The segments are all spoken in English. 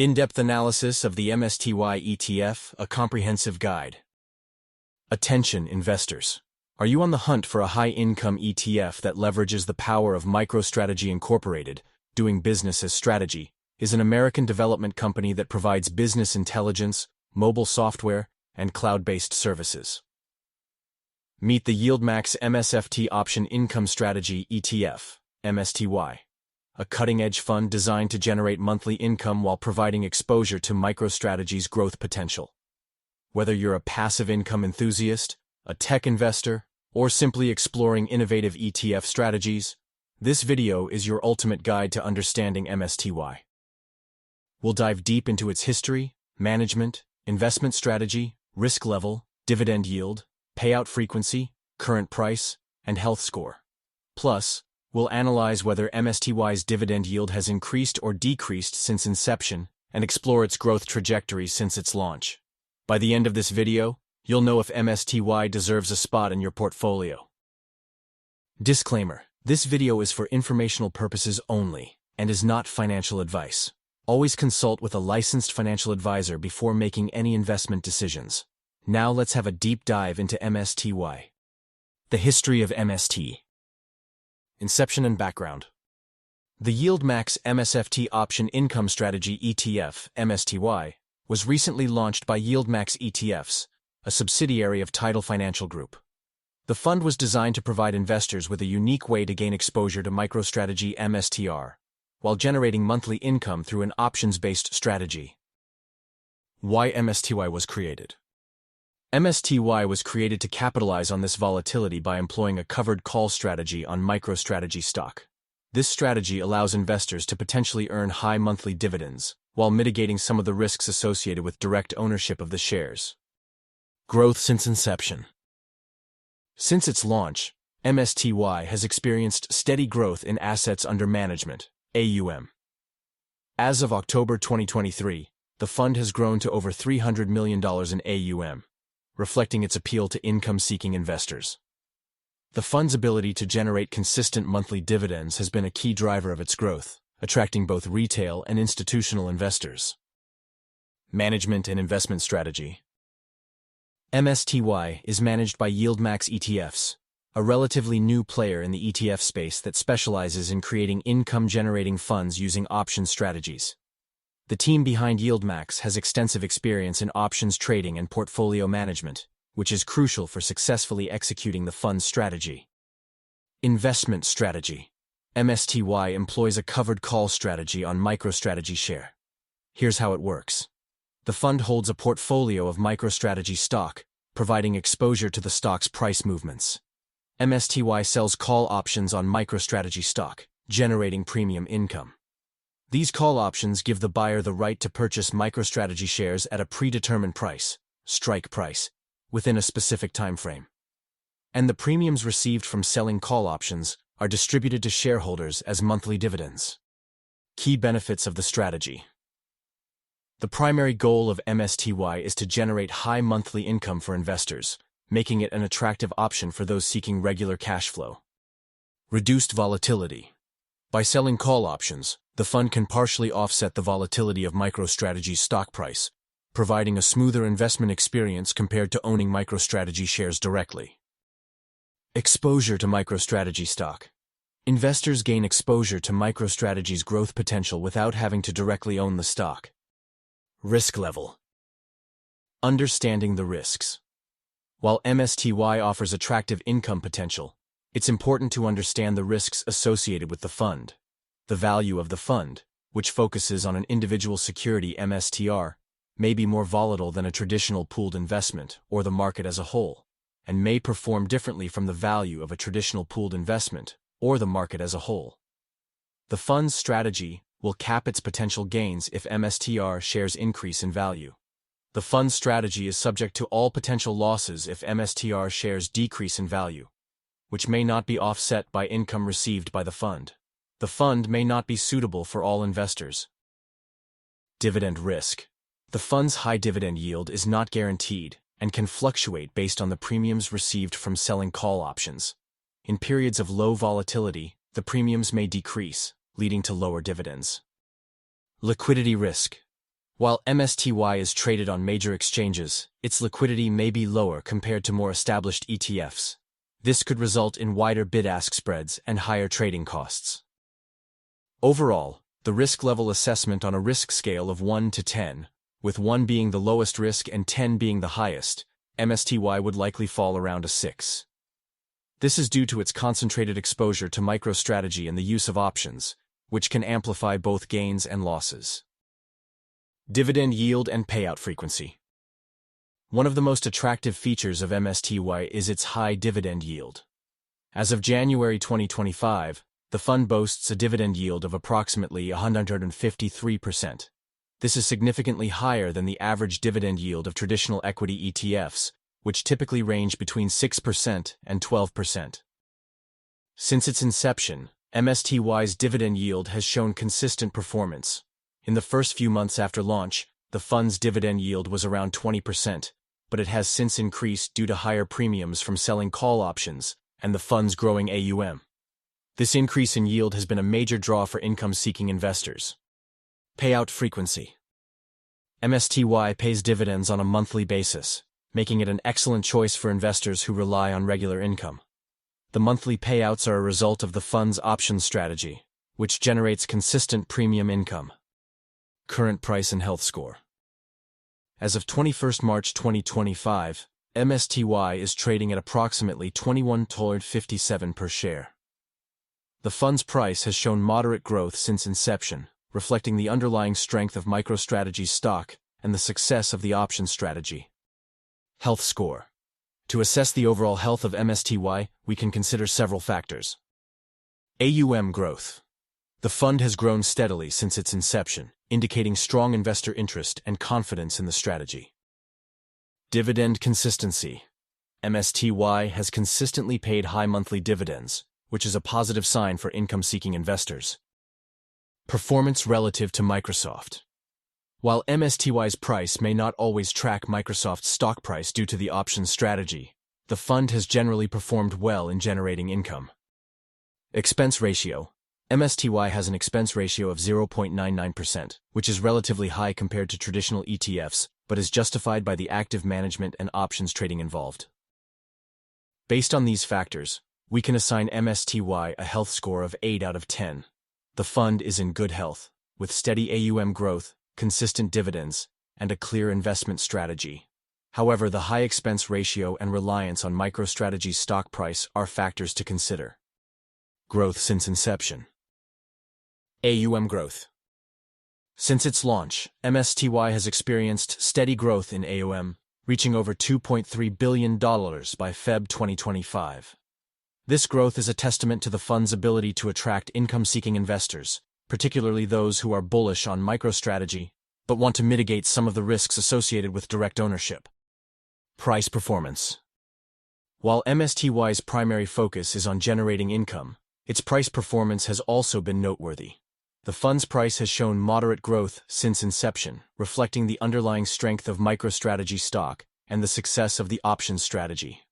In-depth analysis of the MSTY ETF, a comprehensive guide. Attention, investors. Are you on the hunt for a high-income ETF that leverages the power of MicroStrategy Incorporated? Doing business as Strategy is an American development company that provides business intelligence, mobile software, and cloud-based services. Meet the YieldMax MSFT Option Income Strategy ETF, MSTY. A cutting-edge fund designed to generate monthly income while providing exposure to MicroStrategy's growth potential. Whether you're a passive income enthusiast, a tech investor, or simply exploring innovative ETF strategies, this video is your ultimate guide to understanding MSTY. We'll dive deep into its history, management, investment strategy, risk level, dividend yield, payout frequency, current price, and health score. Plus, we'll analyze whether MSTY's dividend yield has increased or decreased since inception and explore its growth trajectory since its launch. By the end of this video, you'll know if MSTY deserves a spot in your portfolio. Disclaimer: this video is for informational purposes only and is not financial advice. Always consult with a licensed financial advisor before making any investment decisions. Now let's have a deep dive into MSTY. The history of MST. Inception and background. The YieldMax MSFT Option Income Strategy ETF, MSTY, was recently launched by YieldMax ETFs, a subsidiary of Tidal Financial Group. The fund was designed to provide investors with a unique way to gain exposure to MicroStrategy MSTR, while generating monthly income through an options-based strategy. Why MSTY was created? MSTY was created to capitalize on this volatility by employing a covered call strategy on MicroStrategy stock. This strategy allows investors to potentially earn high monthly dividends, while mitigating some of the risks associated with direct ownership of the shares. Growth since inception. Since its launch, MSTY has experienced steady growth in assets under management, AUM. As of October 2023, the fund has grown to over $300 million in AUM, reflecting its appeal to income-seeking investors. The fund's ability to generate consistent monthly dividends has been a key driver of its growth, attracting both retail and institutional investors. Management and investment strategy. MSTY is managed by YieldMax ETFs, a relatively new player in the ETF space that specializes in creating income-generating funds using option strategies. The team behind YieldMax has extensive experience in options trading and portfolio management, which is crucial for successfully executing the fund's strategy. Investment strategy. MSTY employs a covered call strategy on MicroStrategy share. Here's how it works. The fund holds a portfolio of MicroStrategy stock, providing exposure to the stock's price movements. MSTY sells call options on MicroStrategy stock, generating premium income. These call options give the buyer the right to purchase MicroStrategy shares at a predetermined price, strike price, within a specific time frame. And the premiums received from selling call options are distributed to shareholders as monthly dividends. Key benefits of the strategy. The primary goal of MSTY is to generate high monthly income for investors, making it an attractive option for those seeking regular cash flow. Reduced volatility. By selling call options, the fund can partially offset the volatility of MicroStrategy's stock price, providing a smoother investment experience compared to owning MicroStrategy shares directly. Exposure to MicroStrategy stock. Investors gain exposure to MicroStrategy's growth potential without having to directly own the stock. Risk level. Understanding the risks. While MSTY offers attractive income potential, it's important to understand the risks associated with the fund. The value of the fund, which focuses on an individual security MSTR, may be more volatile than a traditional pooled investment or the market as a whole, and may perform differently from the value of a traditional pooled investment or the market as a whole. The fund's strategy will cap its potential gains if MSTR shares increase in value. The fund's strategy is subject to all potential losses if MSTR shares decrease in value, which may not be offset by income received by the fund. The fund may not be suitable for all investors. Dividend risk. The fund's high dividend yield is not guaranteed and can fluctuate based on the premiums received from selling call options. In periods of low volatility, the premiums may decrease, leading to lower dividends. Liquidity risk. While MSTY is traded on major exchanges, its liquidity may be lower compared to more established ETFs. This could result in wider bid-ask spreads and higher trading costs. Overall, the risk level assessment on a risk scale of 1 to 10, with 1 being the lowest risk and 10 being the highest, MSTY would likely fall around a 6. This is due to its concentrated exposure to MicroStrategy and the use of options, which can amplify both gains and losses. Dividend yield and payout frequency. One of the most attractive features of MSTY is its high dividend yield. As of January 2025, the fund boasts a dividend yield of approximately 153%. This is significantly higher than the average dividend yield of traditional equity ETFs, which typically range between 6% and 12%. Since its inception, MSTY's dividend yield has shown consistent performance. In the first few months after launch, the fund's dividend yield was around 20%, but it has since increased due to higher premiums from selling call options and the fund's growing AUM. This increase in yield has been a major draw for income-seeking investors. Payout frequency. MSTY pays dividends on a monthly basis, making it an excellent choice for investors who rely on regular income. The monthly payouts are a result of the fund's option strategy, which generates consistent premium income. Current price and health score. As of 21 March 2025, MSTY is trading at approximately $21.57 per share. The fund's price has shown moderate growth since inception, reflecting the underlying strength of MicroStrategy's stock and the success of the option strategy. Health score. To assess the overall health of MSTY, we can consider several factors. AUM growth. The fund has grown steadily since its inception, indicating strong investor interest and confidence in the strategy. Dividend consistency. MSTY has consistently paid high monthly dividends, which is a positive sign for income-seeking investors. Performance relative to Microsoft. While MSTY's price may not always track Microsoft's stock price due to the option strategy, the fund has generally performed well in generating income. Expense ratio. MSTY has an expense ratio of 0.99%, which is relatively high compared to traditional ETFs, but is justified by the active management and options trading involved. Based on these factors, we can assign MSTY a health score of 8 out of 10. The fund is in good health, with steady AUM growth, consistent dividends, and a clear investment strategy. However, the high expense ratio and reliance on MicroStrategy's stock price are factors to consider. Growth since inception. AUM growth. Since its launch, MSTY has experienced steady growth in AUM, reaching over $2.3 billion by Feb 2025. This growth is a testament to the fund's ability to attract income-seeking investors, particularly those who are bullish on MicroStrategy, but want to mitigate some of the risks associated with direct ownership. Price performance. While MSTY's primary focus is on generating income, its price performance has also been noteworthy. The fund's price has shown moderate growth since inception, reflecting the underlying strength of MicroStrategy stock and the success of the option strategy.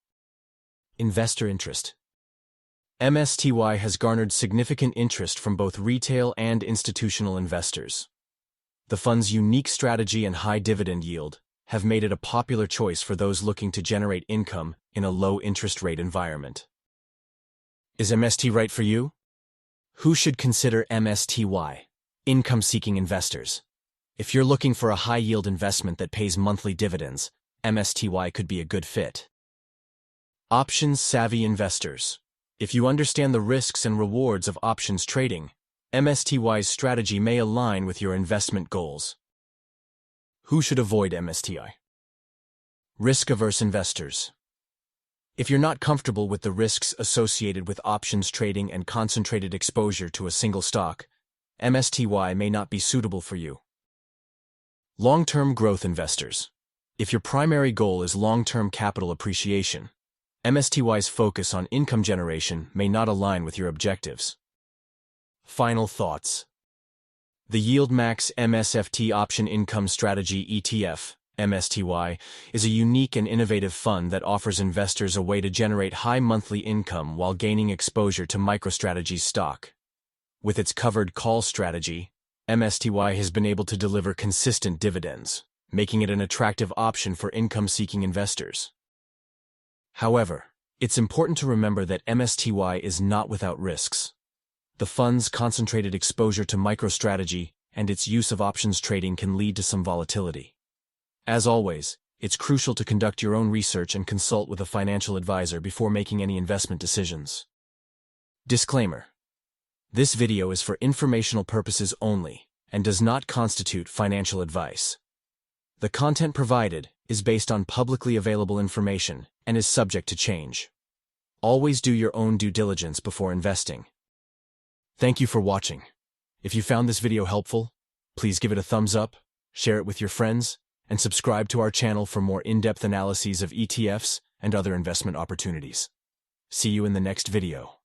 Investor interest. MSTY has garnered significant interest from both retail and institutional investors. The fund's unique strategy and high dividend yield have made it a popular choice for those looking to generate income in a low-interest rate environment. Is MST right for you? Who should consider MSTY? Income-seeking investors. If you're looking for a high-yield investment that pays monthly dividends, MSTY could be a good fit. Options-savvy investors. If you understand the risks and rewards of options trading, MSTY's strategy may align with your investment goals. Who should avoid MSTY? Risk-averse investors. If you're not comfortable with the risks associated with options trading and concentrated exposure to a single stock, MSTY may not be suitable for you. Long-term growth investors. If your primary goal is long-term capital appreciation, MSTY's focus on income generation may not align with your objectives. Final thoughts. The YieldMax MSFT Option Income Strategy ETF, MSTY, is a unique and innovative fund that offers investors a way to generate high monthly income while gaining exposure to MicroStrategy's stock. With its covered call strategy, MSTY has been able to deliver consistent dividends, making it an attractive option for income-seeking investors. However, it's important to remember that MSTY is not without risks. The fund's concentrated exposure to MicroStrategy and its use of options trading can lead to some volatility. As always, it's crucial to conduct your own research and consult with a financial advisor before making any investment decisions. Disclaimer: this video is for informational purposes only and does not constitute financial advice. The content provided is based on publicly available information and is subject to change. Always do your own due diligence before investing. Thank you for watching. If you found this video helpful, please give it a thumbs up, share it with your friends, and subscribe to our channel for more in-depth analyses of ETFs and other investment opportunities. See you in the next video.